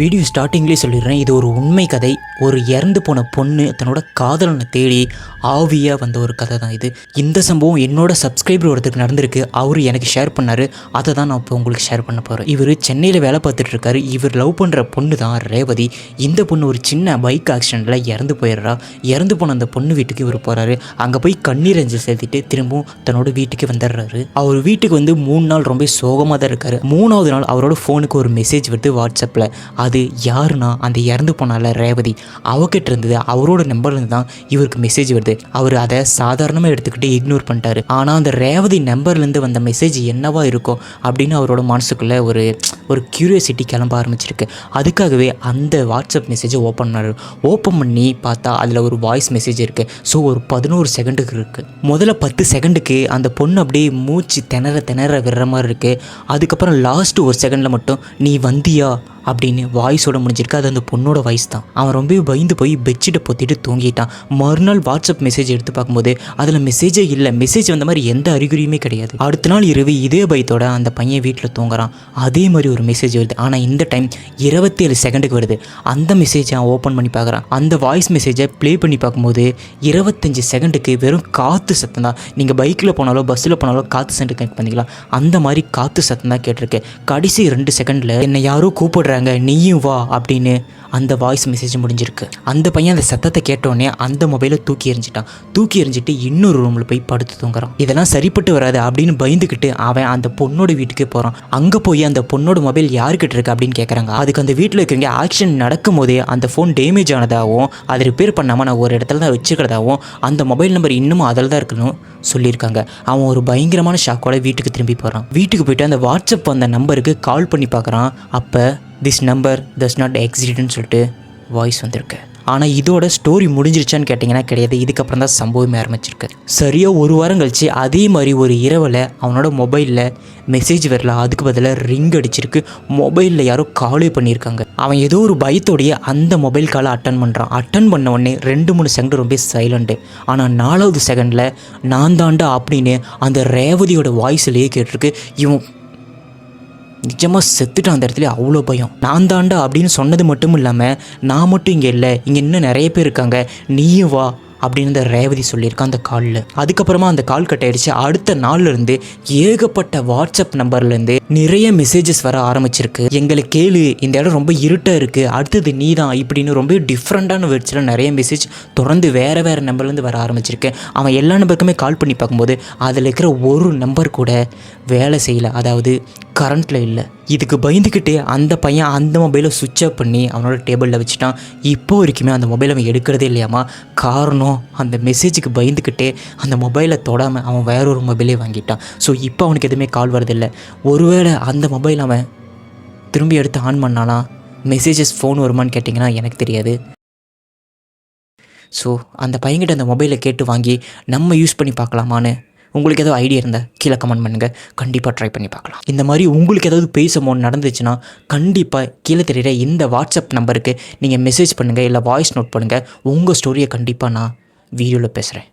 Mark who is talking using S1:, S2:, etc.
S1: Video ஸ்டார்டிங்லேயே சொல்லிடுறேன், இது ஒரு உண்மை கதை. ஒரு இறந்து போன பொண்ணு தன்னோட காதலனை தேடி ஆவியாக வந்த ஒரு கதை தான் இது. இந்த சம்பவம் என்னோட சப்ஸ்கிரைபர் ஒருத்தருக்கு நடந்திருக்கு. அவர் எனக்கு ஷேர் பண்ணார். அதை தான் நான் இப்போ உங்களுக்கு ஷேர் பண்ண போகிறேன். இவர் சென்னையில் வேலை பார்த்துட்டு இருக்காரு. இவர் லவ் பண்ணுற பொண்ணு தான் ரேவதி. இந்த பொண்ணு ஒரு சின்ன பைக் ஆக்சிடெண்ட்டில் இறந்து போயிடுறா. இறந்து போன அந்த பொண்ணு வீட்டுக்கு இவர் போகிறாரு. அங்கே போய் கண்ணீர் அஞ்சல் செலுத்திட்டு திரும்பவும் தன்னோட வீட்டுக்கு வந்துடுறாரு. அவர் வீட்டுக்கு வந்து 3 நாள் ரொம்ப சோகமாக தான் இருக்கார். 3ஆவது நாள் அவரோட ஃபோனுக்கு ஒரு மெசேஜ் வருது வாட்ஸ்அப்பில். அது யாருன்னா அந்த இறந்து போனால ரேவதி. அவகிட்ட இருந்தது, அவரோட நம்பர்லேருந்து தான் இவருக்கு மெசேஜ் வருது. அவர் அதை சாதாரணமாக எடுத்துக்கிட்டு இக்னோர் பண்ணிட்டாரு. ஆனால் அந்த ரேவதி நம்பர்லேருந்து வந்த மெசேஜ் என்னவா இருக்கும் அப்படின்னு அவரோட மனசுக்குள்ளே ஒரு கியூரியாசிட்டி கிளம்ப ஆரம்பிச்சிருக்கு. அதுக்காகவே அந்த வாட்ஸ்அப் மெசேஜை ஓப்பன் பண்ணார். ஓப்பன் பண்ணி பார்த்தா அதில் ஒரு வாய்ஸ் மெசேஜ் இருக்குது. ஸோ ஒரு 11 செகண்டுக்கு இருக்குது. முதல்ல 10 செகண்டுக்கு அந்த பொண்ணு அப்படியே மூச்சு திணற விடுற மாதிரி இருக்குது. அதுக்கப்புறம் லாஸ்ட்டு 1 செகண்டில் மட்டும் நீ வந்தியா அப்படின்னு வாய்ஸோட முடிஞ்சிருக்கு. அது அந்த பொண்ணோட வாய்ஸ் தான். அவன் ரொம்ப பயந்து போய் பெட்ஷீட்டை பொத்திட்டு தூங்கிட்டான். மறுநாள் வாட்ஸ்அப் மெசேஜ் எடுத்து பார்க்கும்போது அதில் மெசேஜே இல்லை. மெசேஜ் வந்த மாதிரி எந்த அறிகுறியுமே கிடையாது. அடுத்த நாள் இரவு இதே பயத்தோட அந்த பையன் வீட்டில் தூங்குறான். அதே மாதிரி ஒரு மெசேஜ் வருது. ஆனால் இந்த டைம் 27 செகண்டுக்கு வருது. அந்த மெசேஜை அவன் ஓப்பன் பண்ணி பார்க்குறான். அந்த வாய்ஸ் மெசேஜை ப்ளே பண்ணி பார்க்கும்போது 25 செகண்டுக்கு வெறும் காற்று சத்தம் தான். நீங்கள் பைக்கில் போனாலோ பஸ்ஸில் போனாலோ காற்று சத்தம் கனெக்ட் பண்ணிங்களா, அந்த மாதிரி காற்று சத்தம் தான் கேட்டிருக்கு. கடைசி 2 செகண்டில் என்னை யாரோ கூப்பிடுறாங்க, நீயும் வா அப்படின்னு அந்த வாய்ஸ் மெசேஜ் முடிஞ்சிருக்கு. அந்த பையன் அந்த சத்தத்தை கேட்டோடனே அந்த மொபைலை தூக்கி எறிஞ்சிட்டு இன்னொரு ரூமில் போய் படுத்து தூங்குறான். இதெல்லாம் சரிப்பட்டு வராது அப்படின்னு பயந்துக்கிட்டு அவன் அந்த பொண்ணோட வீட்டுக்கு போகிறான். அங்கே போய் அந்த பொண்ணோட மொபைல் யாருக்கிட்ட இருக்கு அப்படின்னு கேட்குறாங்க. அதுக்கு அந்த வீட்டில் இருக்கிறவங்க ஆக்சிடென்ட் நடக்கும் போதே அந்த ஃபோன் டேமேஜ் ஆனதாகவும் அதை ரிப்பேர் பண்ணாமல் நான் ஒரு இடத்துல தான் வச்சுக்கிறதாகவும் அந்த மொபைல் நம்பர் இன்னமும் அதில் தான் இருக்கணும் சொல்லியிருக்காங்க. அவன் ஒரு பயங்கரமான ஷாக்கோட வீட்டுக்கு திரும்பி போகிறான். வீட்டுக்கு போய்ட்டு அந்த வாட்ஸ்அப் அந்த நம்பருக்கு கால் பண்ணி பார்க்குறான். அப்போ திஸ் நம்பர் டஸ் நாட் எக்ஸிஸ்ட்னு சொல்லிட்டு வாய்ஸ் வந்திருக்கு. ஆனால் இதோட ஸ்டோரி முடிஞ்சிருச்சான்னு கேட்டிங்கன்னா கிடையாது. இதுக்கப்புறம் தான் சம்பவமே ஆரம்பிச்சிருக்கு. சரியாக 1 வாரம் கழிச்சு அதே மாதிரி ஒரு இரவில் அவனோட மொபைலில் மெசேஜ் வரல, அதுக்கு பதிலாக ரிங் அடிச்சிருக்கு. மொபைலில் யாரோ காலே பண்ணியிருக்காங்க. அவன் ஏதோ ஒரு பயத்தோடைய அந்த மொபைல் காலை அட்டன் பண்ணுறான். அட்டன் பண்ண உடனே 2-3 செகண்ட் ரொம்ப சைலண்ட்டு. ஆனால் 4வது செகண்டில் நான் தாண்டா அப்படின்னு அந்த ரேவதியோட வாய்ஸ்லேயே கேட்டிருக்கு. இவன் நிஜமாக செத்துட்டான். அந்த இடத்துல அவ்வளோ பயம். நான் தாண்டா அப்படின்னு சொன்னது மட்டும் இல்லாமல் நான் மட்டும் இங்கே இல்லை, இங்கே இன்னும் நிறைய பேர் இருக்காங்க, நீயும் வா அப்படின்னு அந்த ரேவதி சொல்லியிருக்கான் அந்த காலில். அதுக்கப்புறமா அந்த கால் கட் ஆகிடுச்சு. அடுத்த நாள்லேருந்து ஏகப்பட்ட வாட்ஸ்அப் நம்பர்லேருந்து நிறைய மெசேஜஸ் வர ஆரம்பிச்சிருக்கு. எங்களை கேளு, இந்த இடம் ரொம்ப இருட்டாக இருக்குது, அடுத்தது நீ தான் இப்படின்னு ரொம்ப டிஃப்ரெண்ட்டான வேர்ட்ஸில் நிறைய மெசேஜ் தொடர்ந்து வேறு நம்பர்லேருந்து வர ஆரம்பிச்சிருக்கு. அவன் எல்லா நம்பருக்குமே கால் பண்ணி பார்க்கும்போது அதில் இருக்கிற ஒரு நம்பர் கூட வேலை செய்யலை, அதாவது கரண்ட்டில் இல்லை. இதுக்கு பயந்துக்கிட்டே அந்த பையன் அந்த மொபைலை சுவிட்ச் ஆஃப் பண்ணி அவனோட டேபிளில் வச்சுட்டான். இப்போ வரைக்குமே அந்த மொபைலை அவன் எடுக்கிறதே இல்லையாமா. காரணம் அந்த மெசேஜுக்கு பயந்துக்கிட்டே அந்த மொபைலை தொடாமல் அவன் வேறொரு மொபைலே வாங்கிட்டான். ஸோ இப்போ அவனுக்கு எதுவுமே கால் வரதில்லை. ஒருவேளை அந்த மொபைல் அவன் திரும்பி எடுத்து ஆன் பண்ணானா மெசேஜஸ் ஃபோன் வருமானு கேட்டிங்கன்னா எனக்கு தெரியாது. ஸோ அந்த பையன்கிட்ட அந்த மொபைலை கேட்டு வாங்கி நம்ம யூஸ் பண்ணி பார்க்கலாமான்னு உங்களுக்கு ஏதாவது ஐடியா இருந்தால் கீழே கமெண்ட் பண்ணுங்கள். கண்டிப்பாக ட்ரை பண்ணி பார்க்கலாம். இந்த மாதிரி உங்களுக்கு ஏதாவது பேசும்போது நடந்துச்சுன்னா கண்டிப்பாக கீழே தெரியுற இந்த வாட்ஸ்அப் நம்பருக்கு நீங்கள் மெசேஜ் பண்ணுங்கள், இல்லை வாய்ஸ் நோட் பண்ணுங்கள். உங்கள் ஸ்டோரியை கண்டிப்பாக நான் வீடியோவில் பேசுகிறேன்.